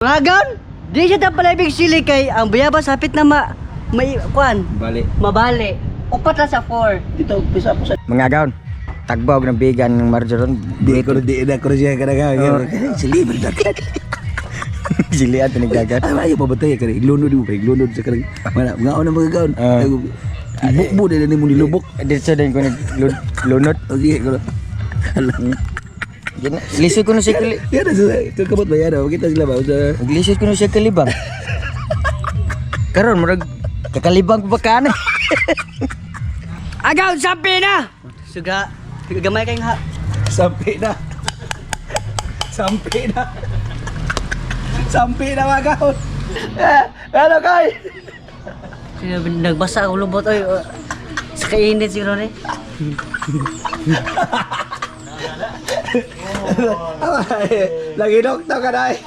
Ngagon, di siya tapalabig sili kay ang bayabas hapit na may kuan. Bali. Mabali. Upat na sa 4. Dito, pisa po sa... Mga gaon, tagbog ng bigan ng marjoron. Di ko siya kanaga. Sili, berdakat. Sili at nagdagat. Ay, ayaw pabatay ka rin. Iglunod sa karang. Ngaon ang mga gaon. Bukbo na mo nilubok. Dito din ko naglunod. Okay, ko. Lisod ko na siya kali. Yan na sa kabot ba yan? Kita sila ba? Lisod ko na siya kalibang. Karon murag kakalibang pa ka na. Agaw, sampi na! Suga, gamay kayong ha. Sampi na. Sampi na mga gaon. Ano kay? Nagbasa ang lubot. Oy, sa kainit siguro ni. Lagi doktor ka na eh.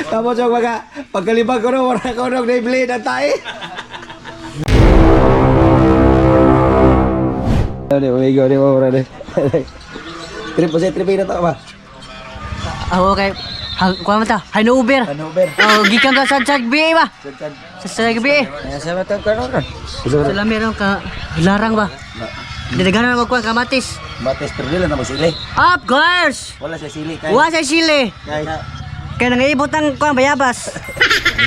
Kabusog mga pagkalibag ko na wala ko nung na-blade ang tayo. Umigo, di mo mura. Trip na to ba? Ako kay kuha mo ta, Hanover. Hanover. Oh, gikan ka sa Sagbi ba? Sa Sagbi. Sa mata karon. Sa lamir ka larang ba? Didaghanan mo kuha kamatis. Bates pero nila na magsili. Of course. Wala sa sili kay. Wa sa sili. Kaya nangaibot ang kuha bayabas.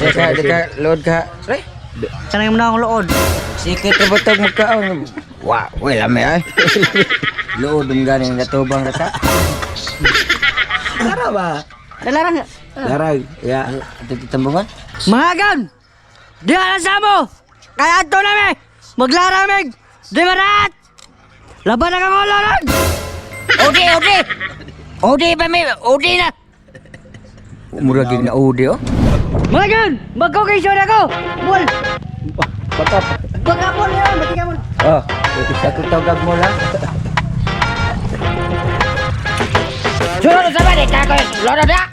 Deka load ka. Re. Kanang mo na akong lood. Sikit na butog magkaon. Wa, wala may ay. Lood ang ganing natubang rasa. Tara ba? Dalarang. Darag. Ya. Tambungan. Mahagan! Di alas mo! Kaya ito namin! Maglaramig! Di marat! Laban na kang ularan! Odi! Odi ba may? Odi na! Muragig na audio. Mahagan! Mag-occasion ako! Mul! Patap. Pagkapon yun! Batika mo! Oh, aku tawag mo lang. Sunod sa balik! Kako! Loro na!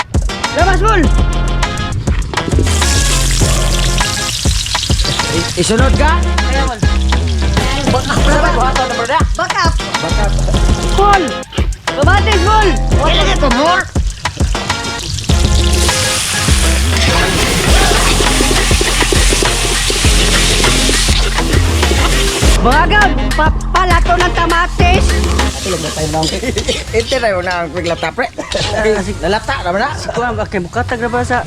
Labas mul! Isunod ka? Kaya mul! Bakap! Mul! Kamatis mul! Wala ka to mul! Bagan! Papalato ng kamatis! Ito na yun na ang piglata pre. Lalata naman na. Kuha, kay mukatag na ba sa...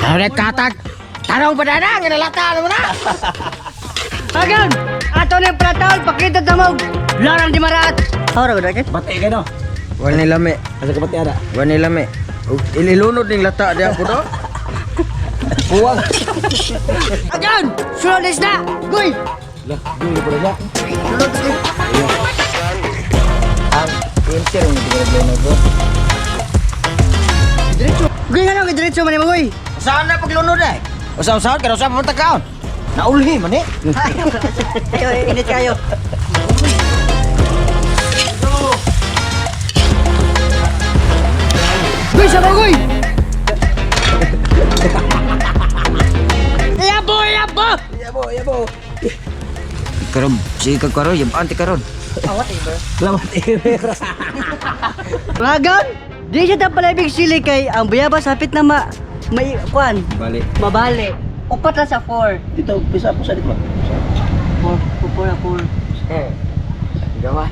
Ano na katag? Tarong pa na na, ginalata naman na. Bagan! Ato na yung pratawal, pakita na mo! Larang di marat! Hara ba na kay? Bate ka no. Wala ni lami. Asa ka bate ada? Wala ni lami. Ililunod ng lata di ako do. Buwag. Bagan! Sunod na! Goy! Lah, dulu pala siya. Ang inter ng tigre-bleno ko. Diretso! Goy nga na, diretso man mo goy! Saan na paglunod eh? Usaw-usaw ka, usaw pa kaon. Naulhi man eh. Ayo, init kayo! Goy, sama goy! Yabo! Yabo. Karon, sige ka karon, yung anti karon. Selamat Bagan! Di siya tapalabig sili kay ang bayabas hapit na may kuan. Balik. Mabali. Upat na sa 4. Dito, pisa po sa dito. 4. Gamay.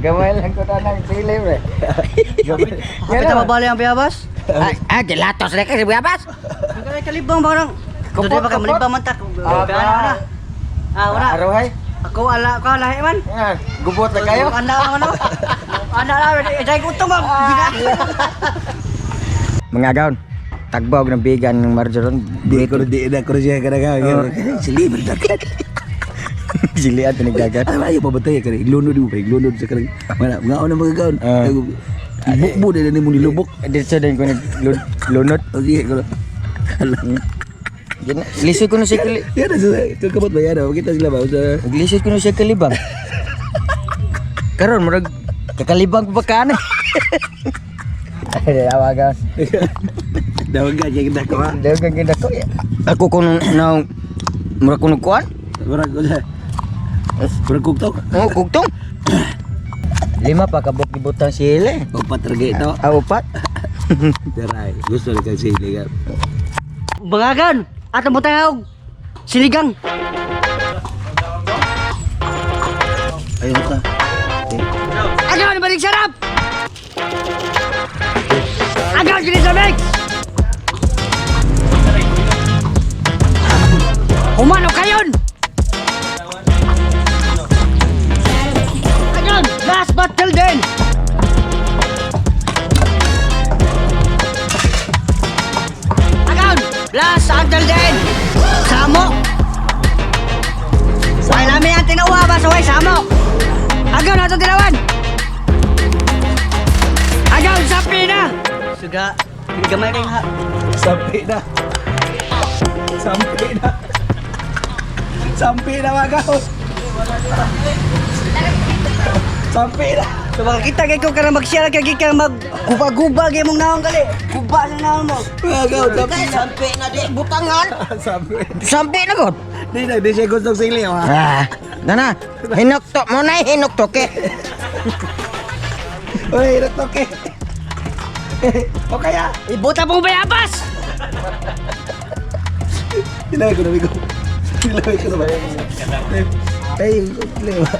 Gamay lang ko na ng sili bre. Hapit na mabali ang bayabas? Gelatos na kasi buyabas. Ang kalibang ba nang? Kupot, Doon ba ka kupot. malibang man tak? Aba. Wala. Arohay. Ako ala ko lahi man. Yan, gubot na kayo. Anda ano? Anda la, dai ko tong Mga gaon, tagbog ng bigan ng marjoron. Di ko siya kanaga. Sili, berdakat. Sili at nagdagat. Ay, ayaw pabatay ka rin. Iglunod sa karang. Ngaon ang mga gaon. Bukbo na mo nilubok. Dito din ko naglunod. Okay, ko. Lisod ko na siya kali. Yan na sa kabot ba yan? Kita sila ba? Lisod ko na siya kalibang. Karon murag kakalibang pa ka na. Ay, awagan. Dawag ka kita ko ha. Daw kang ganda ko. Ako kung na murag kuno kuan. Murag ko sa. Murag kugtok. Oh, kugtong. 5 pa kabuk gibutang sili. Upat ragi ito. Upat. Daray, gusto rin kang sili ka. Bangagan, ato mo tayo. Siligang. Ayun ta. Agaw, balik sarap. Agaw, gini sa mix. Humano kayon. Agaw, last but till then. Agaw, last until then. Samo. Way namin ang tinawa ba sa way samo. Agaw na ito tinawan. Agaw, sapi na. Suga, hindi gamay kayong ha. Sampai na. Sampai na. Sampai na mga kaon. Sampai na. So makakita kayo kung ka na mag-share kaya ka mag-guba-guba kayo mong naong gali. Guba sa naong mo. Mga kaon, sampai na. Sampai na di, butangan. Sampai. Sampai na god. Di siya gustong sili ha. Nana, hinuktok mo na hinuktok eh. Uy, nagtoke. O kaya, Ibuta pong bayabas. tinawag ko na bigo. Tinawag ko na ba? Ay, yung problema.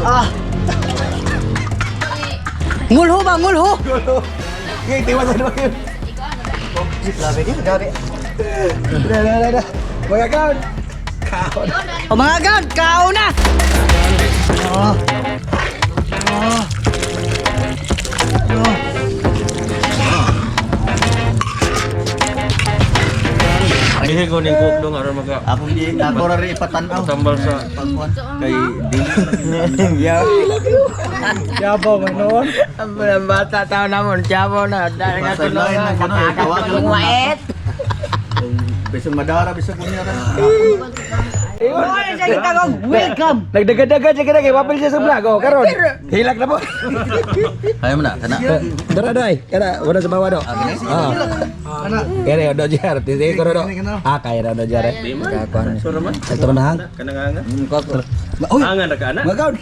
Ah. Ngulho ba, ngulho? Ngayon, tiwasan mo yun. Grabe din, grabe. Dada. Mga kaon. Kaon. O mga god, kao na. Ini ko ning cook dong aron maga. Ako ra ri patanaw. Tambal sa kay dili. Ya. Yabaw manon. Ang bata tao namon, tiyapo na. Dahil nga tulungan. Wait. Bisa madara bisa kunya ra. Oy, sa kita kong welcome. Nagdaga-daga siya kaya wapil siya sa vlog. O, karon. Hilak na po. Ayaw na kana. Dara, day. Kaya, wala sa bawah do. Kaya, do jar. Titi ko do. Kaya na do jar. Kakuan. Sura man. Ito na hang. Kana nga. Uy, Angan na kana. mga kaon.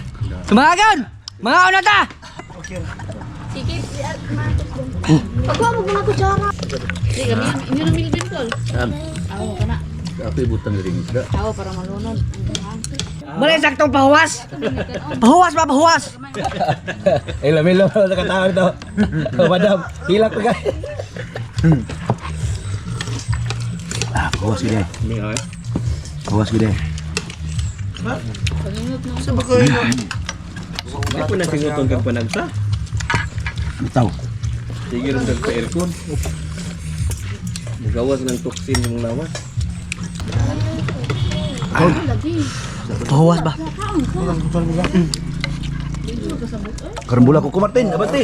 Mga god, mga una ta. Sige, pagkuha mo mga kutsara. Hindi kami, inyo na milbin ko. Ako ka na. Tapi butang ring isda. Ako para malunod. Muli saktong pahuwas. Pahuwas ba, pahuwas? Ay, lamilo sa katawag to. Madam, hilak ko kaya. Kawas gini. Ni ay. Kawas gini. Ako na singuton kag panagsa. Bitaw. Sige rin kag aircon. Magawas ng toksin yung lawas. Pahuwas ba? Karambula ko kumatin, abati.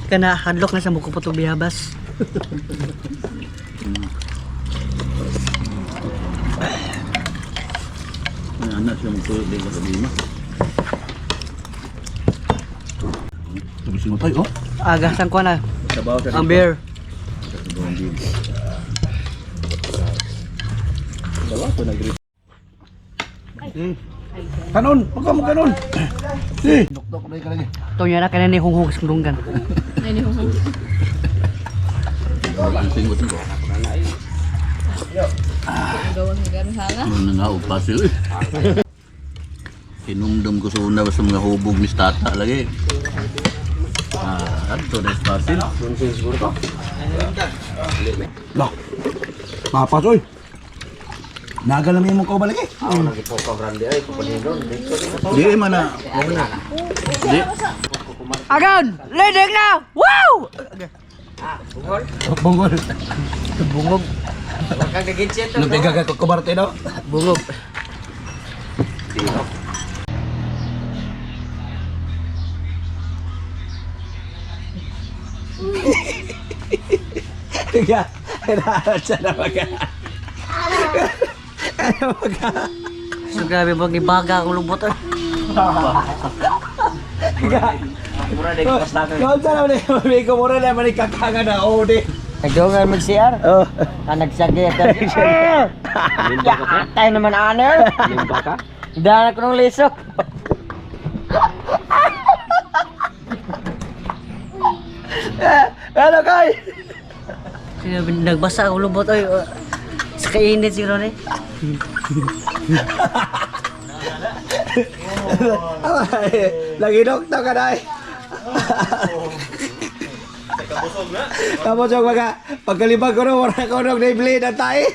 Kana hadlok na sa muko po itong biyabas. Anak siya mutulog din sa lima. Tubisin mo tayo, oh. Agasan ko na. Sabaw sa Ang beer. Sabaw ko nagri. Kanon, huwag mo kanon. Dok-dok na ka lagi. Ito niya na kaya ni hunghung sundunggan. Ay, ni Hong. Singuton ko. Gawang hanggang hanga. Ano nga upasil eh. Kinungdam ko sa una basta mga hubog ni tata lagi. Ato na espasil. Lah. Papas, oy. Nagalam yung mukha balagi. Di mana. Di. Agon! Leading na! Wow! Bungol. Bungog. Lebih gagak ke kumarte do. Bungog. Tiga. Ada cara makan. Ada makan. So grabe mo gibaga ang lubot eh. Tiga. Kau sana ni, ko mura na man ikakanga na o di. Nagdungan mag-CR? Oh. Nagsagay ka. Atay naman ano? Limba ka? Dahil ko ng liso. Ano kay? Nagbasa ang lubot oy. Sa kainit siguro ni. Lagi doktor ka dai. Kabusog na. Kabusog mga pagkalibag ko no, wala ko nung na-blade ang tayo.